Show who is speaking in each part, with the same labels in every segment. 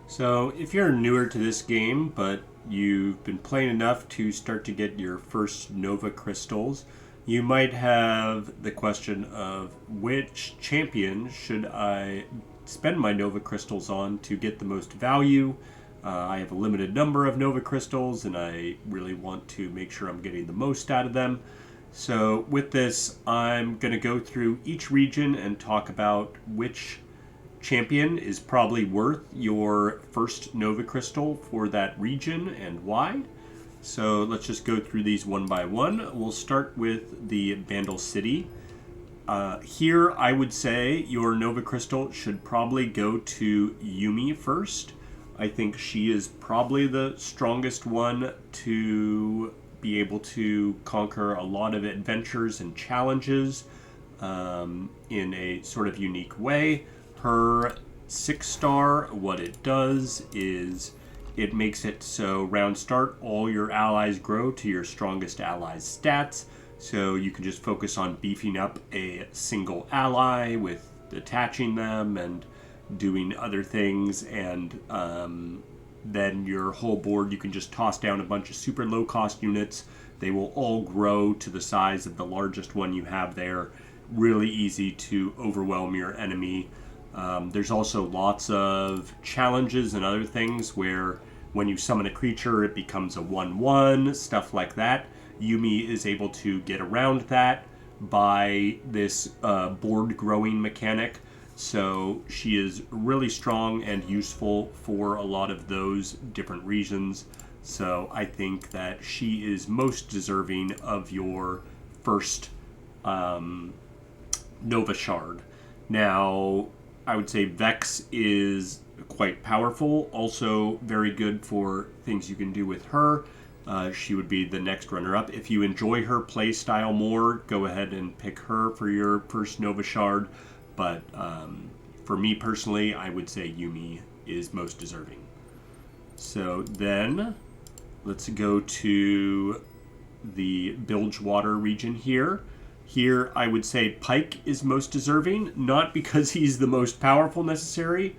Speaker 1: So, if you're newer to this game, but you've been playing enough to start to get your first Nova crystals, you might have the question of which champion should I spend my Nova crystals on to get the most value. I have a limited number of Nova crystals, and I really want to make sure I'm getting the most out of them. So, with this, I'm going to go through each region and talk about which champion is probably worth your first Nova Crystal for that region and why. So let's just go through these one by one. We'll start with the Bandle City. Here, I would say your Nova Crystal should probably go to Yumi first. I think she is probably the strongest one to be able to conquer a lot of adventures and challenges in a sort of unique way. Her 6-star, what it does is it makes it so round start, all your allies grow to your strongest allies' stats. So you can just focus on beefing up a single ally with attaching them and doing other things. And then your whole board, you can just toss down a bunch of super low cost units. They will all grow to the size of the largest one you have there. Really easy to overwhelm your enemy. There's also lots of challenges and other things where when you summon a creature, it becomes a 1/1, stuff like that. Yumi is able to get around that by this board growing mechanic. So she is really strong and useful for a lot of those different regions. So I think that she is most deserving of your first Nova Shard. Now, I would say Vex is quite powerful, also very good for things you can do with her. She would be the next runner-up. If you enjoy her play style more, go ahead and pick her for your first Nova Shard. But for me personally, I would say Yumi is most deserving. So then, let's go to the Bilgewater region here. Here, I would say Pike is most deserving, not because he's the most powerful necessarily,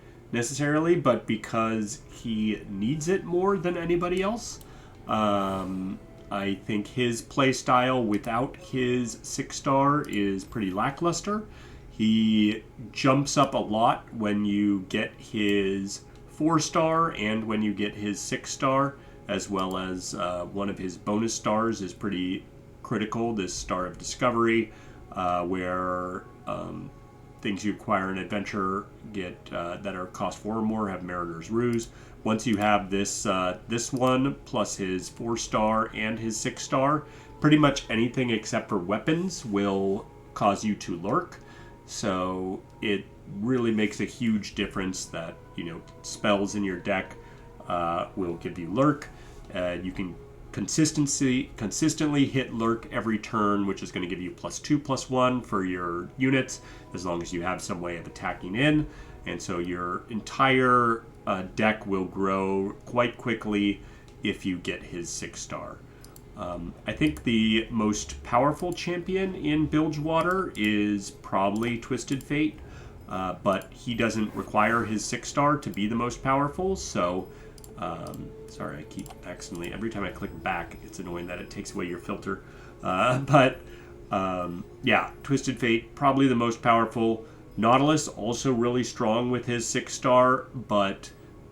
Speaker 1: but because he needs it more than anybody else. I think his play style without his 6-star is pretty lackluster. He jumps up a lot when you get his 4-star and when you get his 6-star, as well as one of his bonus stars is pretty critical, this Star of Discovery, where things you acquire in adventure get that are cost 4 or more have Mariner's Ruse. Once you have this one plus his 4-star and his 6-star, pretty much anything except for weapons will cause you to lurk. So it really makes a huge difference that spells in your deck will give you lurk. You can consistently hit lurk every turn, which is going to give you +2/+1 for your units, as long as you have some way of attacking in. And so your entire deck will grow quite quickly if you get his 6-star. I think the most powerful champion in Bilgewater is probably Twisted Fate, but he doesn't require his 6-star to be the most powerful, so sorry, I keep accidentally, every time I click back, it's annoying that it takes away your filter. Yeah, Twisted Fate, probably the most powerful. Nautilus, also really strong with his 6-star, but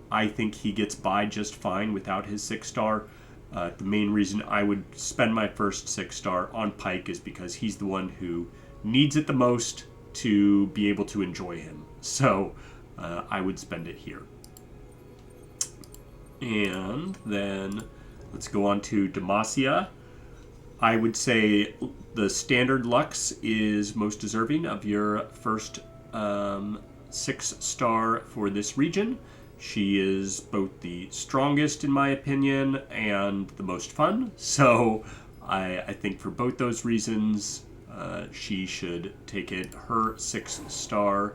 Speaker 1: I think he gets by just fine without his 6-star. The main reason I would spend my first 6-star on Pike is because he's the one who needs it the most to be able to enjoy him. So I would spend it here. And then let's go on to Demacia. I would say the standard Lux is most deserving of your first 6-star for this region. She is both the strongest, in my opinion, and the most fun. So I think for both those reasons, she should take it. Her 6-star.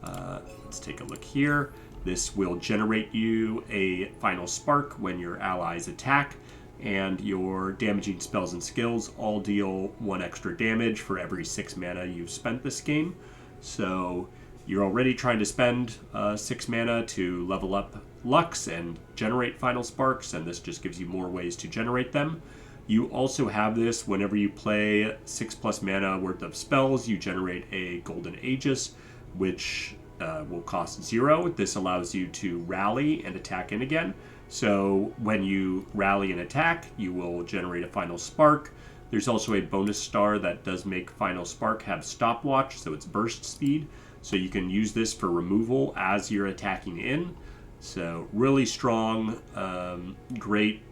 Speaker 1: Let's take a look here. This will generate you a final spark when your allies attack, and your damaging spells and skills all deal 1 extra damage for every 6 mana you've spent this game. So you're already trying to spend 6 mana to level up Lux and generate Final Sparks, and this just gives you more ways to generate them. You also have this whenever you play 6+ mana worth of spells, you generate a Golden Aegis, which will cost 0. This allows you to rally and attack in again. So when you rally and attack, you will generate a Final Spark. There's also a bonus star that does make Final Spark have stopwatch, so it's burst speed. So you can use this for removal as you're attacking in. So really strong, great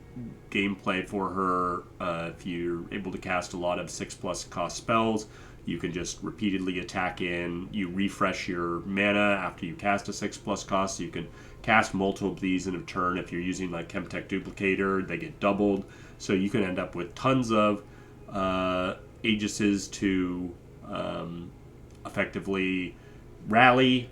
Speaker 1: gameplay for her. If you're able to cast a lot of 6+ cost spells, you can just repeatedly attack in. You refresh your mana after you cast a 6+ cost, so you can cast multiple of these in a turn. If you're using like Chemtech Duplicator, they get doubled. So you can end up with tons of Aegises to effectively rally.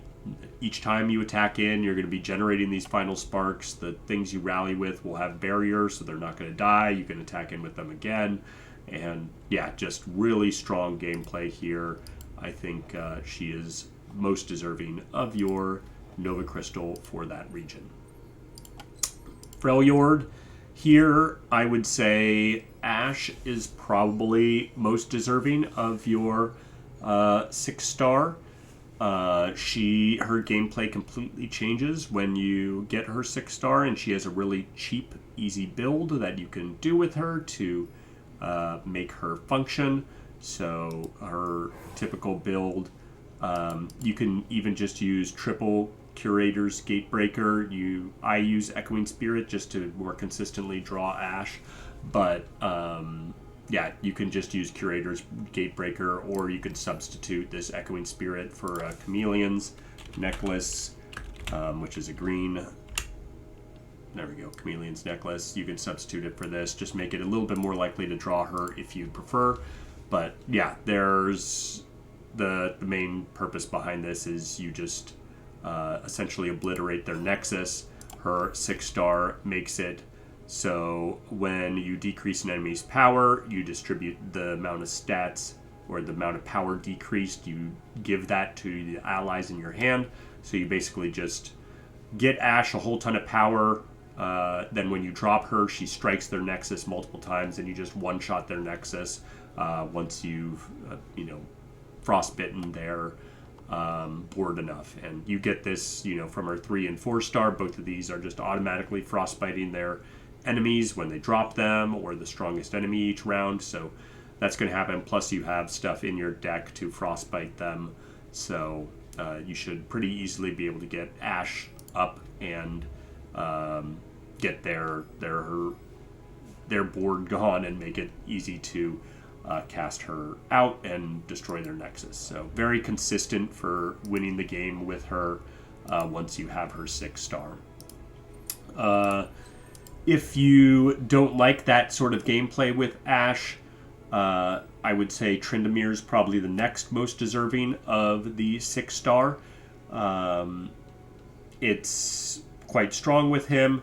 Speaker 1: Each time you attack in, you're going to be generating these Final Sparks. The things you rally with will have barriers, so they're not going to die. You can attack in with them again. And yeah, just really strong gameplay here. I think she is most deserving of your Nova Crystal for that region. Freljord, here I would say Ashe is probably most deserving of your 6-star. Her gameplay completely changes when you get her 6-star, and she has a really cheap, easy build that you can do with her to make her function. So her typical build, you can even just use triple Curator's Gatebreaker. I use Echoing Spirit just to more consistently draw Ashe, but yeah, you can just use Curator's Gatebreaker, or you could substitute this Echoing Spirit for a Chameleon's Necklace, which is a green. There we go, Chameleon's Necklace. You can substitute it for this. Just make it a little bit more likely to draw her if you prefer. But yeah, there's the main purpose behind this is you just essentially obliterate their Nexus. Her 6-star makes it so when you decrease an enemy's power, you distribute the amount of stats or the amount of power decreased. You give that to the allies in your hand. So you basically just get Ashe a whole ton of power. Then when you drop her, she strikes their Nexus multiple times, and you just one-shot their Nexus once you've, frostbitten their board enough. And you get this, from her 3 and 4-star. Both of these are just automatically frostbiting their enemies when they drop them, or the strongest enemy each round. So that's going to happen. Plus you have stuff in your deck to frostbite them. So you should pretty easily be able to get Ashe up and get their board gone and make it easy to cast her out and destroy their Nexus. So very consistent for winning the game with her once you have her 6-star. If you don't like that sort of gameplay with Ashe, I would say Tryndamere is probably the next most deserving of the 6-star. It's quite strong with him.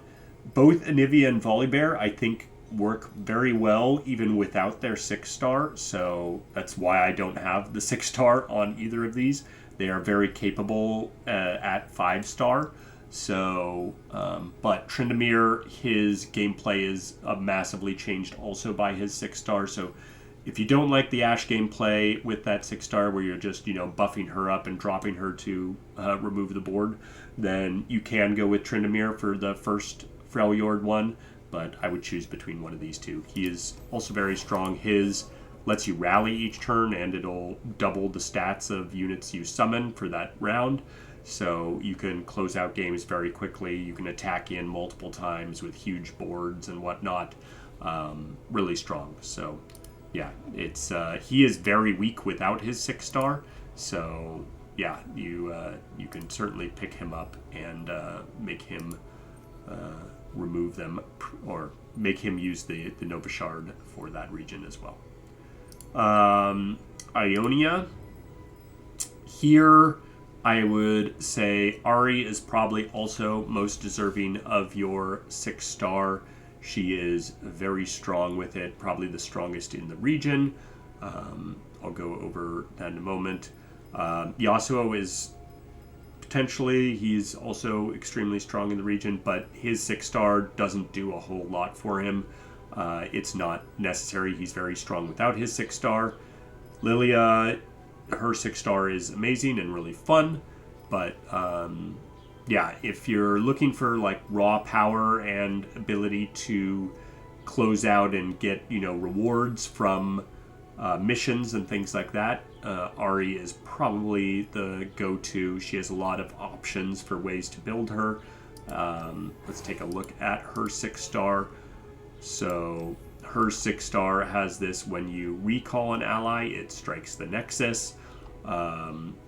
Speaker 1: Both Anivia and Volibear, I think, work very well even without their 6-star, so that's why I don't have the 6-star on either of these. They are very capable at 5-star. So, but Tryndamere, his gameplay is massively changed also by his 6-star. So if you don't like the Ashe gameplay with that 6-star where you're just, buffing her up and dropping her to remove the board, then you can go with Tryndamere for the first Freljord one, but I would choose between one of these two. He is also very strong. His lets you rally each turn, and it'll double the stats of units you summon for that round. So you can close out games very quickly. You can attack in multiple times with huge boards and whatnot. Really strong. So yeah, it's he is very weak without his 6-star. So yeah, you can certainly pick him up and make him remove them, or make him use the Nova Shard for that region as well. Ionia. Here, I would say Ari is probably also most deserving of your 6-star. She is very strong with it, probably the strongest in the region. I'll go over that in a moment. Yasuo is potentially. He's also extremely strong in the region, but his 6-star doesn't do a whole lot for him. It's not necessary. He's very strong without his 6-star. Lilia, her 6-star is amazing and really fun, but yeah, if you're looking for like raw power and ability to close out and get, rewards from missions and things like that, Ari is probably the go-to. She has a lot of options for ways to build her. Let's take a look at her 6-star. So her 6-star has this: when you recall an ally, it strikes the Nexus.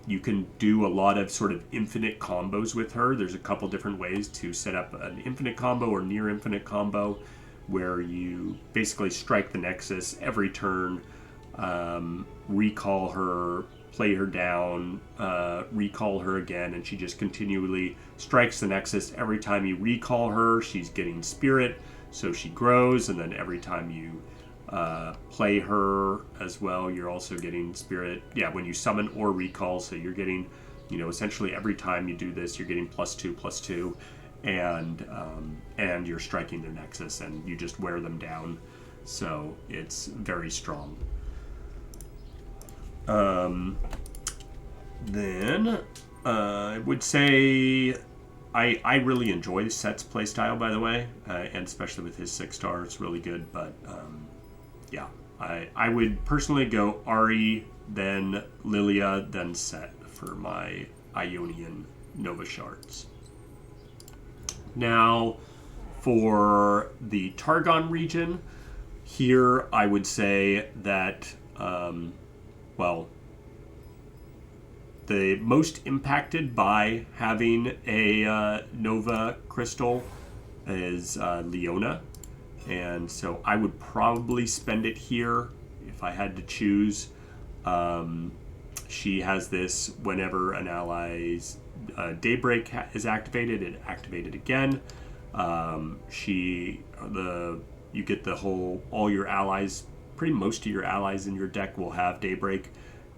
Speaker 1: You can do a lot of sort of infinite combos with her. There's a couple different ways to set up an infinite combo or near infinite combo, where you basically strike the Nexus every turn, recall her, play her down, recall her again, and she just continually strikes the Nexus. Every time you recall her, she's getting spirit, so she grows, and then every time you play her as well, you're also getting spirit. Yeah, when you summon or recall, so you're getting, essentially every time you do this, you're getting +2/+2, and you're striking the Nexus, and you just wear them down. So it's very strong. Then I would say I really enjoy Set's playstyle, by the way, and especially with his 6-star, it's really good. But yeah, I would personally go Ari, then Lilia, then Set for my Ionian Nova Shards. Now, for the Targon region, here I would say that, the most impacted by having a Nova Crystal is Leona. And so I would probably spend it here if I had to choose. She has this: whenever an ally's Daybreak is activated, it activated again. You get the whole, all your allies, pretty most of your allies in your deck will have Daybreak,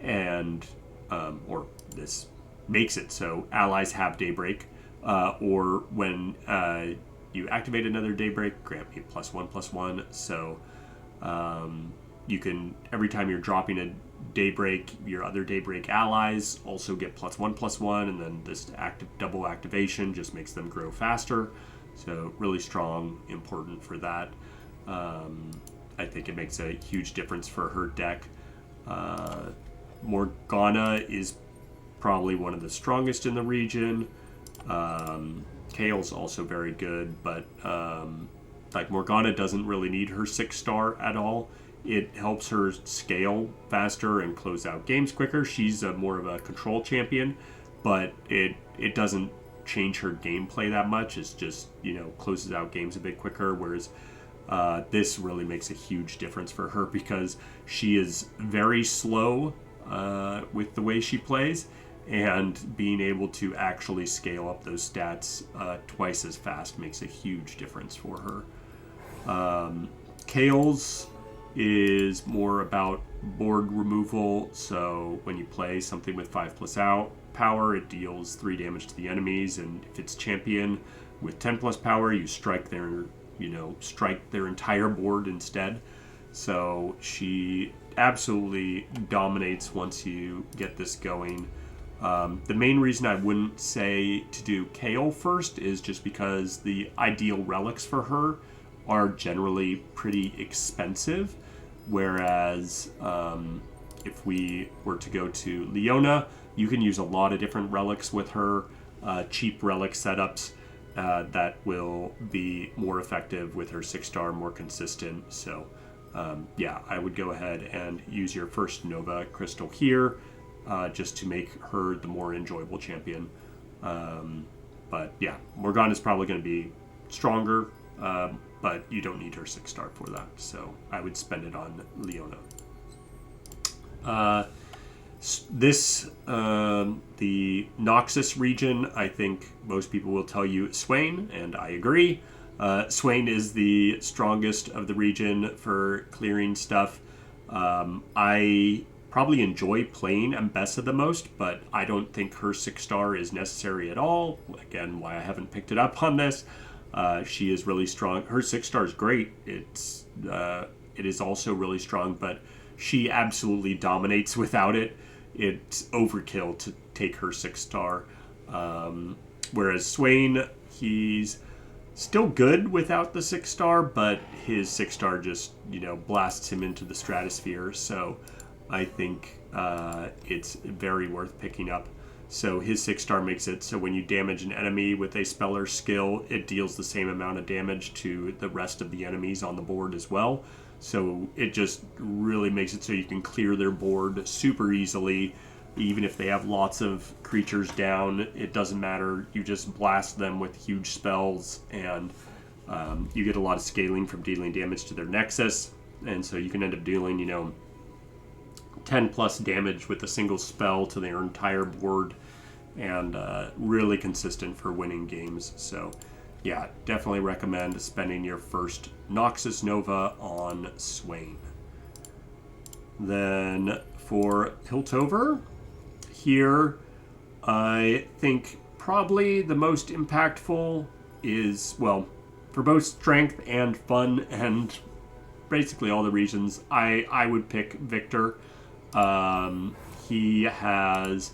Speaker 1: and or this makes it so allies have Daybreak, or when you activate another Daybreak, grant me +1/+1. So you can, every time you're dropping a Daybreak, your other Daybreak allies also get +1/+1, and then this double activation just makes them grow faster. So really strong, important for that. I think it makes a huge difference for her deck. Morgana is probably one of the strongest in the region. Kale's also very good, but like Morgana doesn't really need her 6-star at all. It helps her scale faster and close out games quicker. She's more of a control champion, but it doesn't change her gameplay that much. It's just, closes out games a bit quicker, whereas this really makes a huge difference for her because she is very slow with the way she plays, and being able to actually scale up those stats twice as fast makes a huge difference for her. Kale's is more about board removal, so when you play something with 5+ out power, it deals 3 damage to the enemies, and if it's champion with 10+ power, you strike their entire board instead. So she absolutely dominates once you get this going. The main reason I wouldn't say to do Kale first is just because the ideal relics for her are generally pretty expensive, whereas if we were to go to Leona, you can use a lot of different relics with her, cheap relic setups that will be more effective with her 6-star, more consistent. So yeah, I would go ahead and use your first Nova Crystal here, just to make her the more enjoyable champion. But yeah, Morgana is probably going to be stronger, but you don't need her 6-star for that. So I would spend it on Leona. The Noxus region, I think most people will tell you Swain, and I agree. Swain is the strongest of the region for clearing stuff. I probably enjoy playing Mbessa the most, but I don't think her 6-star is necessary at all. Again, why I haven't picked it up on this. She is really strong. Her 6-star is great. It is also really strong, but she absolutely dominates without it. It's overkill to take her 6-star. Whereas Swain, he's still good without the 6-star, but his 6-star just, blasts him into the stratosphere. So I think it's very worth picking up. So his 6-star makes it so when you damage an enemy with a spell or skill, it deals the same amount of damage to the rest of the enemies on the board as well. So it just really makes it so you can clear their board super easily. Even if they have lots of creatures down, it doesn't matter. You just blast them with huge spells, and you get a lot of scaling from dealing damage to their Nexus. And so you can end up dealing, 10 plus damage with a single spell to their entire board, and really consistent for winning games. So yeah, definitely recommend spending your first Noxus Nova on Swain. Then for Piltover, here I think probably the most impactful is, well, for both strength and fun and basically all the reasons, I would pick Victor. He has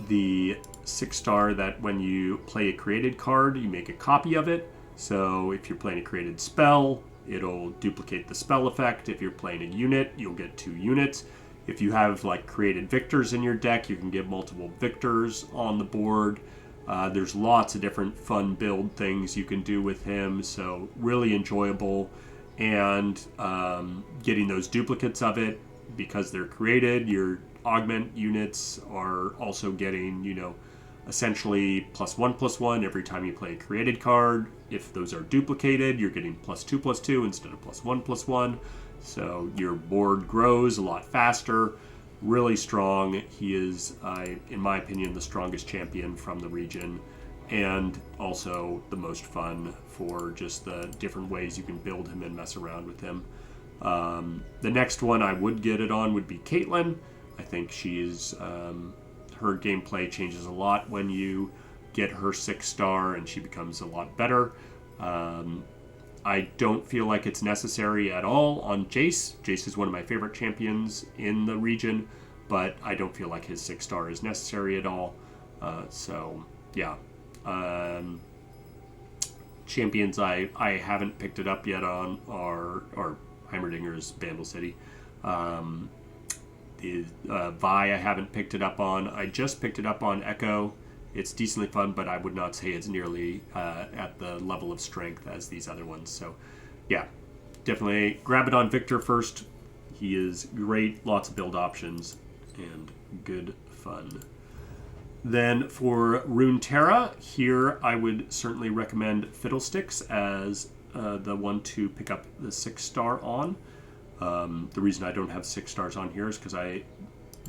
Speaker 1: the 6-star that when you play a created card, you make a copy of it. So if you're playing a created spell, it'll duplicate the spell effect. If you're playing a unit, you'll get 2 units. If you have like created victors in your deck, you can get multiple victors on the board. There's lots of different fun build things you can do with him, so really enjoyable. And getting those duplicates of it, because they're created, your augment units are also getting, essentially +1/+1 every time you play a created card. If those are duplicated, you're getting +2/+2 instead of +1/+1. So your board grows a lot faster. Really strong. He is, in my opinion, the strongest champion from the region, and also the most fun for just the different ways you can build him and mess around with him. The next one I would get it on would be Caitlyn. I think she's her gameplay changes a lot when you get her 6-star, and she becomes a lot better. I don't feel like it's necessary at all on Jace. Jace is one of my favorite champions in the region, but I don't feel like his 6-star is necessary at all. So yeah. Champions I haven't picked it up yet on are Heimerdinger's Bandle City. The Vi I haven't picked it up on. I just picked it up on Echo. It's decently fun, but I would not say it's nearly at the level of strength as these other ones. So yeah, definitely grab it on Victor first. He is great, lots of build options, and good fun. Then for Runeterra, here I would certainly recommend Fiddlesticks as the one to pick up the 6-star on. The reason I don't have 6 stars on here is because I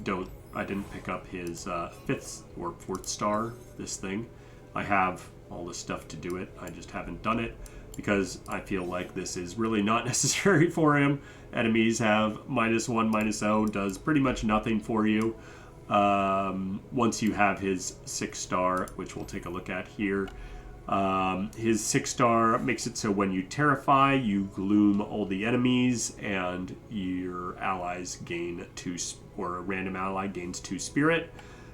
Speaker 1: didn't pick up his 5th or 4th star, this thing. I have all the stuff to do it, I just haven't done it because I feel like this is really not necessary for him. Enemies have -1, -0, does pretty much nothing for you. Once you have his 6-star, which we'll take a look at here. His 6-star makes it so when you terrify, you gloom all the enemies, and your allies gain 2, or a random ally gains 2 spirit.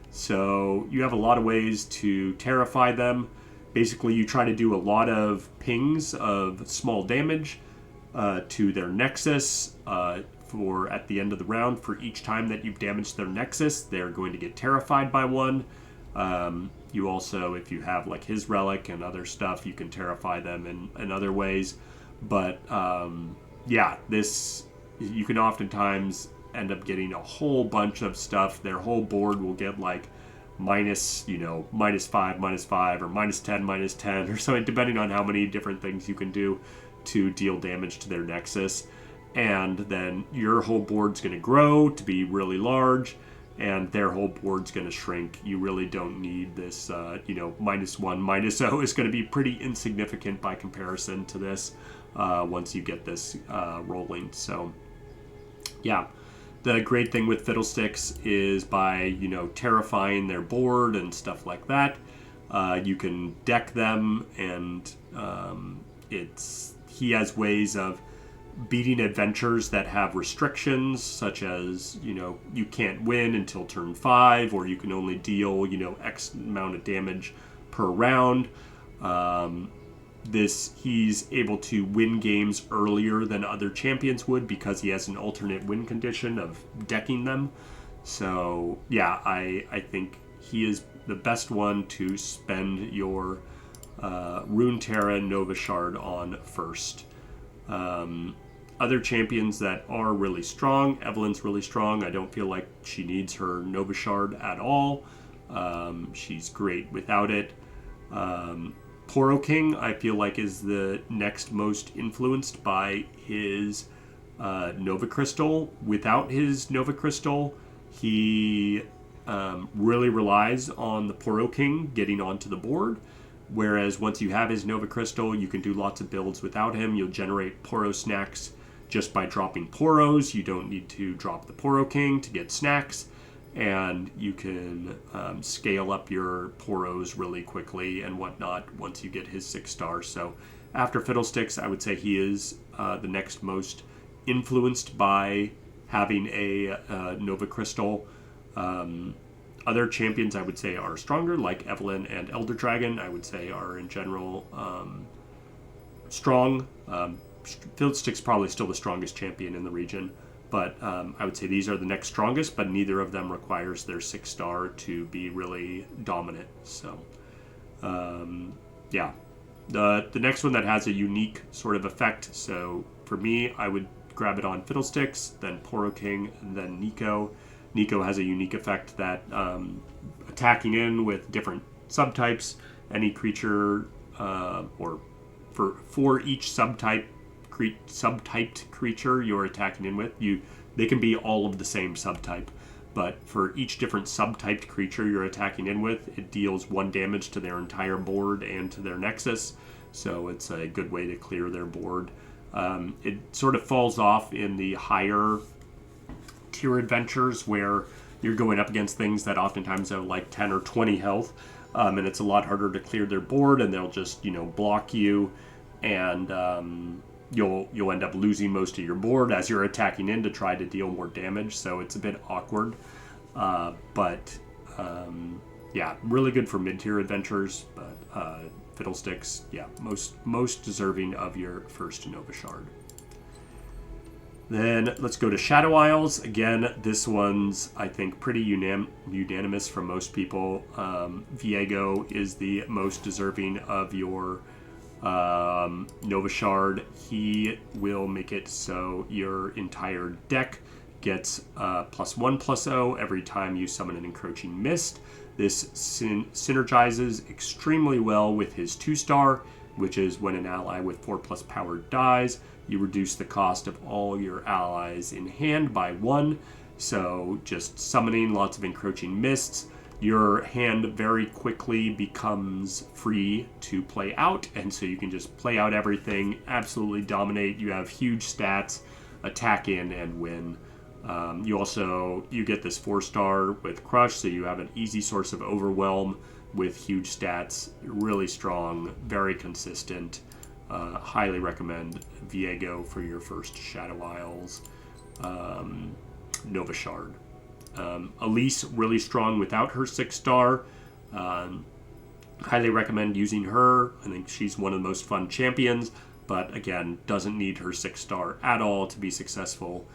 Speaker 1: So you have a lot of ways to terrify them. Basically, you try to do a lot of pings of small damage to their Nexus. For at the end of the round, for each time that you've damaged their Nexus, they're going to get terrified by 1. You also, if you have like his relic and other stuff, you can terrify them in other ways. But yeah, this, you can oftentimes end up getting a whole bunch of stuff. Their whole board will get like -5, -5, or -10, -10, or something, depending on how many different things you can do to deal damage to their Nexus. And then your whole board's going to grow to be really large, and their whole board's going to shrink. You really don't need this, -1, -0 is going to be pretty insignificant by comparison to this once you get this rolling. So, yeah. the great thing with Fiddlesticks is by, you know, terrifying their board and stuff like that, you can deck them, and he has ways of beating adventures that have restrictions, such as, you know, you can't win until turn 5, or you can only deal, you know, X amount of damage per round. He's able to win games earlier than other champions would because he has an alternate win condition of decking them. So yeah, I think he is the best one to spend your Runeterra Nova Shard on first. Other champions that are really strong, Evelyn's really strong. I don't feel like she needs her Nova Shard at all. She's great without it. Poro King, I feel like, is the next most influenced by his Nova Crystal. Without his Nova Crystal, he really relies on the Poro King getting onto the board. Whereas once you have his Nova Crystal, you can do lots of builds without him. You'll generate Poro snacks just by dropping Poros. You don't need to drop the Poro King to get snacks. And you can scale up your Poros really quickly and whatnot once you get his 6-star. So after Fiddlesticks, I would say he is the next most influenced by having a Nova Crystal. Other champions I would say are stronger, like Evelyn and Elder Dragon, I would say are in general strong. Fiddlestick's probably still the strongest champion in the region. But I would say these are the next strongest, but neither of them requires their 6-star to be really dominant. So, yeah. The next one that has a unique sort of effect. So for me, I would grab it on Fiddlesticks, then Poro King, and then Nico. Nico has a unique effect that attacking in with different subtypes, any creature, or for each subtyped creature you're attacking in with, they can be all of the same subtype, but for each different subtyped creature you're attacking in with, it deals 1 damage to their entire board and to their Nexus, so it's a good way to clear their board. It sort of falls off in the higher tier adventures where you're going up against things that oftentimes have like 10 or 20 health, and it's a lot harder to clear their board, and they'll just, you know, block you, and you'll end up losing most of your board as you're attacking in to try to deal more damage. So it's a bit awkward, but yeah, really good for mid-tier adventures. But Fiddlesticks, yeah, most deserving of your first Nova Shard. Then let's go to Shadow Isles. Again, this one's, I think, pretty unanimous from most people. Viego is the most deserving of your Nova Shard. He will make it so your entire deck gets +1/+0 every time you summon an Encroaching Mist. This synergizes extremely well with his 2-star, which is when an ally with 4+ power dies, you reduce the cost of all your allies in hand by 1. So just summoning lots of Encroaching Mists, your hand very quickly becomes free to play out, and so you can just play out everything, absolutely dominate. You have huge stats, attack in and win. You get this 4-star with Crush, so you have an easy source of overwhelm with huge stats, really strong, very consistent. Highly recommend Viego for your first Shadow Isles Nova Shard. Elise, really strong without her 6-star. Highly recommend using her. I think she's one of the most fun champions, but again, doesn't need her 6-star at all to be successful.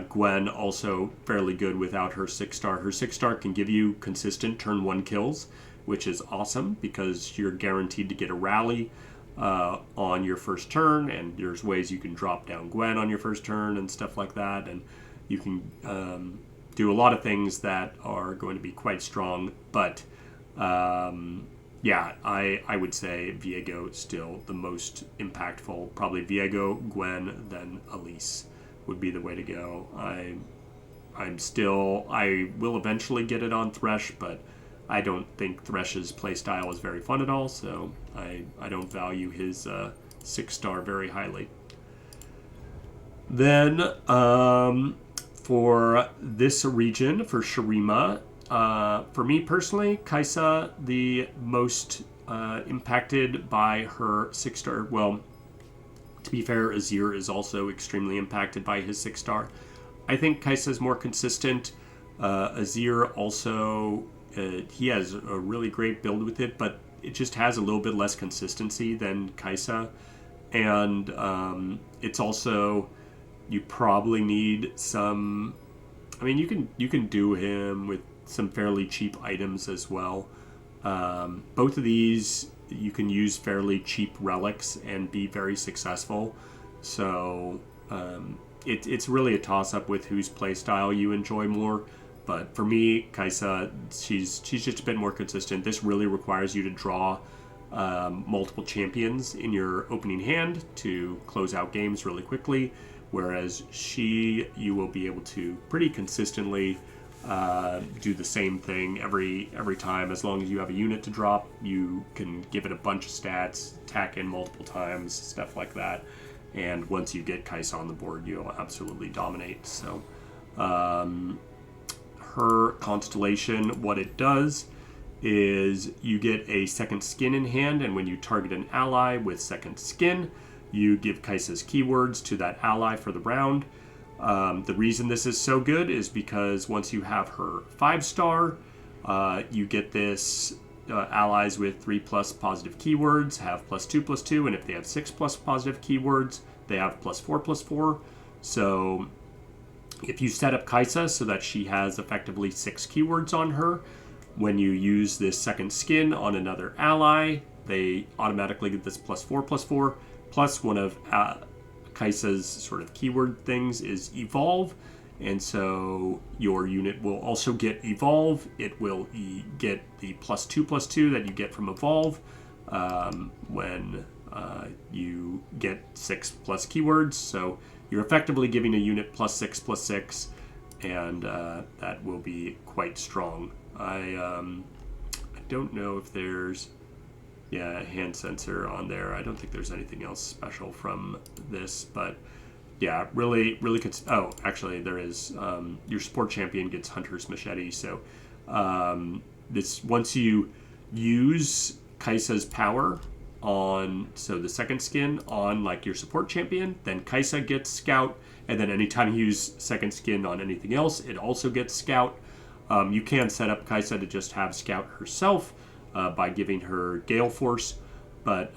Speaker 1: Gwen, also fairly good without her 6-star. Her 6-star can give you consistent turn 1 kills, which is awesome because you're guaranteed to get a rally on your first turn, and there's ways you can drop down Gwen on your first turn and stuff like that, and you can do a lot of things that are going to be quite strong, but yeah, I would say Viego still the most impactful. Probably Viego, Gwen, then Elise would be the way to go. I will eventually get it on Thresh, but I don't think Thresh's playstyle is very fun at all, so I don't value his 6-star very highly. Then For this region, for Shurima, for me personally, Kaisa, the most impacted by her 6-star. Well, to be fair, Azir is also extremely impacted by his 6-star. I think Kaisa is more consistent. Azir also, he has a really great build with it, but it just has a little bit less consistency than Kaisa. And it's also, you probably need some, I mean, you can do him with some fairly cheap items as well. Both of these, you can use fairly cheap relics and be very successful. So it's really a toss-up with whose playstyle you enjoy more. But for me, Kaisa, she's just a bit more consistent. This really requires you to draw multiple champions in your opening hand to close out games really quickly, whereas you will be able to pretty consistently do the same thing every time. As long as you have a unit to drop, you can give it a bunch of stats, attack in multiple times, stuff like that. And once you get Kaisa on the board, you'll absolutely dominate. So her constellation, what it does is you get a second skin in hand, and when you target an ally with second skin, you give Kaisa's keywords to that ally for the round. The reason this is so good is because once you have her 5-star, you get this allies with 3+ positive keywords have +2/+2, and if they have 6+ positive keywords, they have +4/+4. So if you set up Kaisa so that she has effectively 6 keywords on her, when you use this second skin on another ally, they automatically get this +4/+4, plus one of Kaisa's sort of keyword things is evolve, and so your unit will also get evolve. It will get the +2/+2 that you get from evolve when you get 6+ keywords. So you're effectively giving a unit +6/+6, and that will be quite strong. I don't know if there's a hand sensor on there. I don't think there's anything else special from this, but yeah, really oh, actually there is. Your support champion gets Hunter's Machete, so this, once you use Kaisa's power on, so the second skin on like your support champion, then Kaisa gets Scout, and then anytime you use second skin on anything else, it also gets Scout. You can set up Kaisa to just have Scout herself by giving her Gale Force, but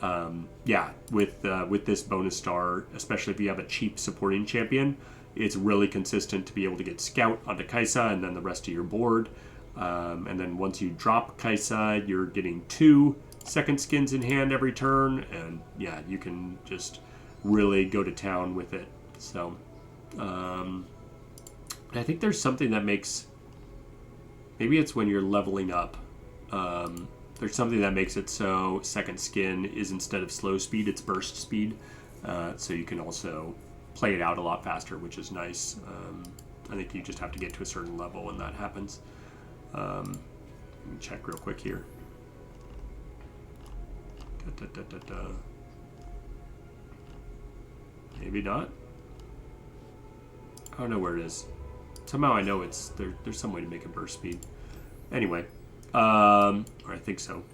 Speaker 1: with this bonus star, especially if you have a cheap supporting champion, it's really consistent to be able to get Scout onto Kaisa and then the rest of your board. And then once you drop Kaisa, you're getting 2 second skins in hand every turn, and yeah, you can just really go to town with it. So I think there's something that makes, maybe it's when you're leveling up, there's something that makes it so second skin is, instead of slow speed, it's burst speed, so you can also play it out a lot faster, which is nice. I think you just have to get to a certain level when that happens. Let me check real quick here. Maybe not. I don't know where it is. Somehow I know it's there. There's some way to make it burst speed. Anyway, or I think so.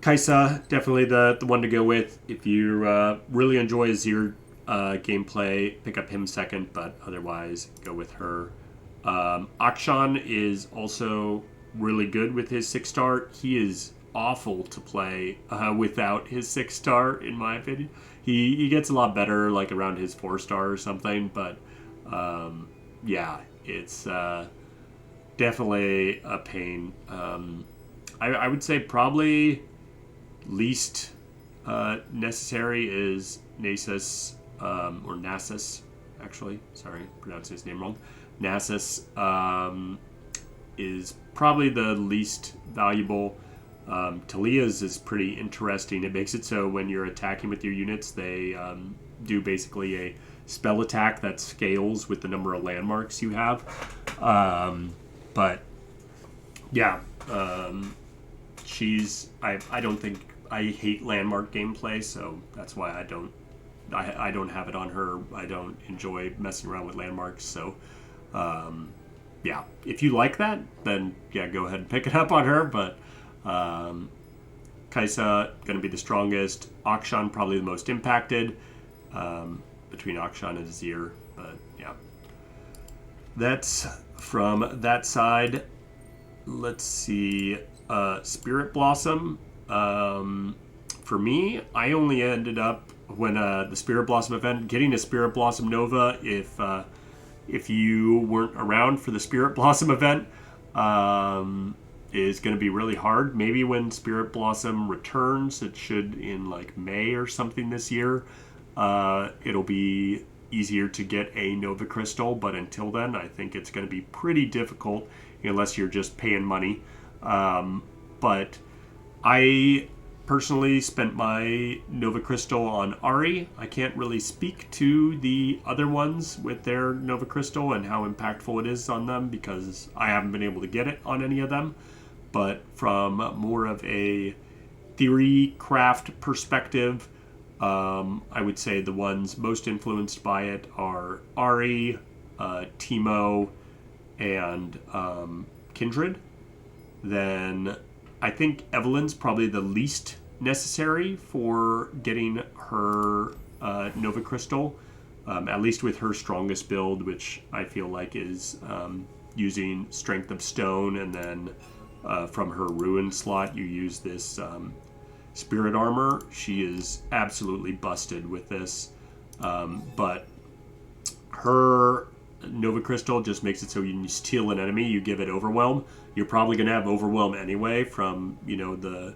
Speaker 1: Kaisa, definitely the one to go with. If you really enjoy Azir gameplay, pick up him second, but otherwise go with her. Akshan is also really good with his 6-star. He is awful to play without his 6-star, in my opinion. He gets a lot better like around his 4-star or something, but yeah, it's definitely a pain. I would say probably least necessary is Nasus, or Nasus, actually. Sorry, pronouncing his name wrong. Nasus is probably the least valuable. Talia's is pretty interesting. It makes it so when you're attacking with your units, they do basically a spell attack that scales with the number of landmarks you have. But yeah, I don't think, I hate landmark gameplay, so that's why I don't have it on her. I don't enjoy messing around with landmarks, so Yeah, if you like that, then yeah, go ahead and pick it up on her. But Kaisa going to be the strongest. Akshan probably the most impacted between Akshan and Azir. But yeah, that's from that side. Let's see. Spirit Blossom. For me, I only ended up when the Spirit Blossom event getting a Spirit Blossom Nova. If you weren't around for the Spirit Blossom event, is going to be really hard. Maybe when Spirit Blossom returns, it should in like May or something this year. It'll be easier to get a Nova Crystal, but until then, I think it's going to be pretty difficult unless you're just paying money. But I personally spent my Nova Crystal on Ahri. I can't really speak to the other ones with their Nova Crystal and how impactful it is on them because I haven't been able to get it on any of them. But from more of a theory craft perspective, I would say the ones most influenced by it are Ahri, Teemo, and Kindred. Then I think Evelyn's probably the least necessary for getting her Nova Crystal, at least with her strongest build, which I feel like is using Strength of Stone, and then from her Ruin slot, you use this Spirit Armor. She is absolutely busted with this, but her Nova Crystal just makes it so when you steal an enemy, you give it Overwhelm. You're probably going to have Overwhelm anyway from, the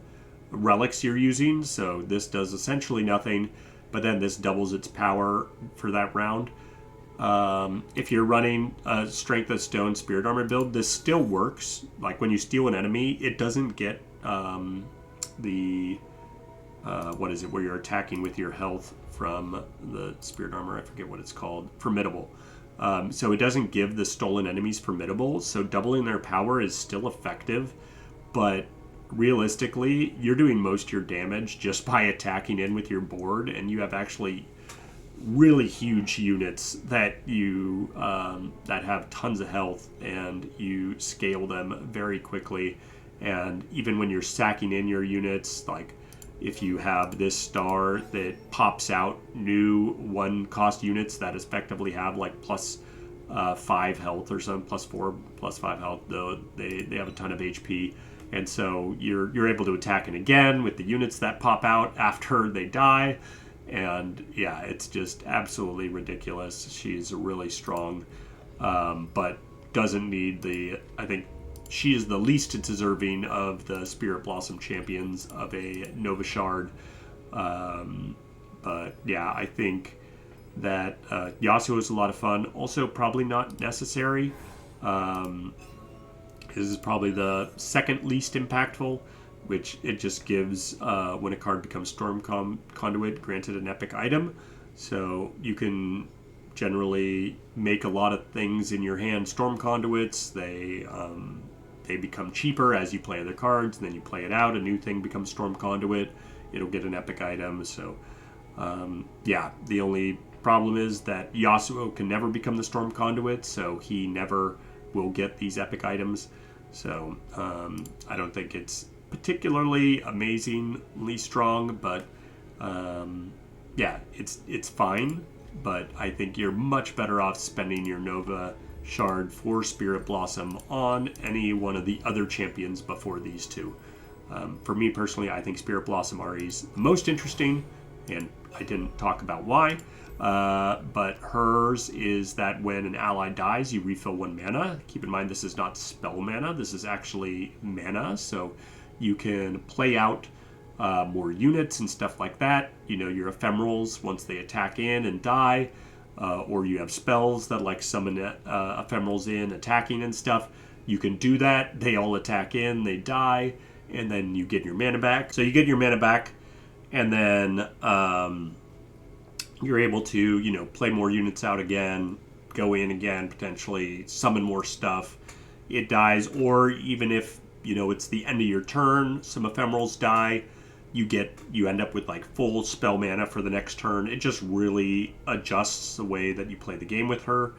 Speaker 1: relics you're using, so this does essentially nothing, but then this doubles its power for that round. If you're running a Strength of Stone Spirit Armor build, this still works. Like when you steal an enemy, it doesn't get where you're attacking with your health from the Spirit Armor. I forget what it's called. Formidable. So it doesn't give the stolen enemies Formidable, so doubling their power is still effective, but realistically, you're doing most of your damage just by attacking in with your board, and you have actually really huge units that you that have tons of health, and you scale them very quickly. And even when you're sacking in your units, like if you have this star that pops out new 1-cost units that effectively have like plus 5 health or something, plus 4, plus 5 health, though they have a ton of HP. And so you're able to attack it again with the units that pop out after they die. And yeah, it's just absolutely ridiculous. She's really strong, but doesn't need I think she is the least deserving of the Spirit Blossom champions of a Nova Shard. But yeah, I think that Yasuo is a lot of fun. Also, probably not necessary. This is probably the second least impactful, which it just gives when a card becomes Storm Conduit, granted an epic item. So you can generally make a lot of things in your hand Storm Conduits. They become cheaper as you play other cards, and then you play it out. A new thing becomes Storm Conduit. It'll get an epic item. So, yeah, the only problem is that Yasuo can never become the Storm Conduit, so he never will get these epic items. So, I don't think it's particularly amazingly strong, but yeah, it's fine. But I think you're much better off spending your Nova Shard for Spirit Blossom on any one of the other champions before these two. For me personally, I think Spirit Blossom Ahri's the most interesting, and I didn't talk about why, but hers is that when an ally dies, you refill 1 mana. Keep in mind, this is not spell mana, this is actually mana, so you can play out more units and stuff like that. Your ephemerals, once they attack in and die, or you have spells that like summon ephemerals in, attacking and stuff. You can do that. They all attack in, they die, and then you get your mana back. So you get your mana back, and then you're able to, play more units out again, go in again, potentially summon more stuff. It dies, or even if, it's the end of your turn, some ephemerals die, you end up with like full spell mana for the next turn. It just really adjusts the way that you play the game with her.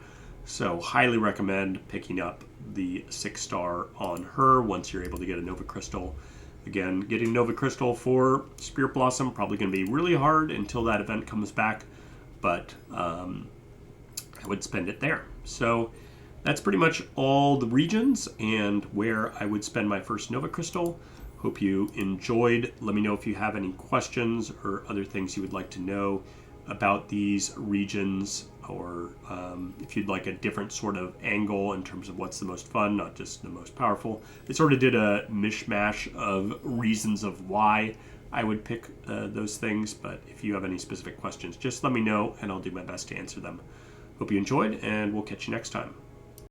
Speaker 1: So highly recommend picking up the 6-star on her once you're able to get a Nova Crystal. Again, getting Nova Crystal for Spirit Blossom probably going to be really hard until that event comes back, but I would spend it there. So that's pretty much all the regions and where I would spend my first Nova Crystal. Hope you enjoyed. Let me know if you have any questions or other things you would like to know about these regions, or if you'd like a different sort of angle in terms of what's the most fun, not just the most powerful. I sort of did a mishmash of reasons of why I would pick those things, but if you have any specific questions, just let me know and I'll do my best to answer them. Hope you enjoyed, and we'll catch you next time.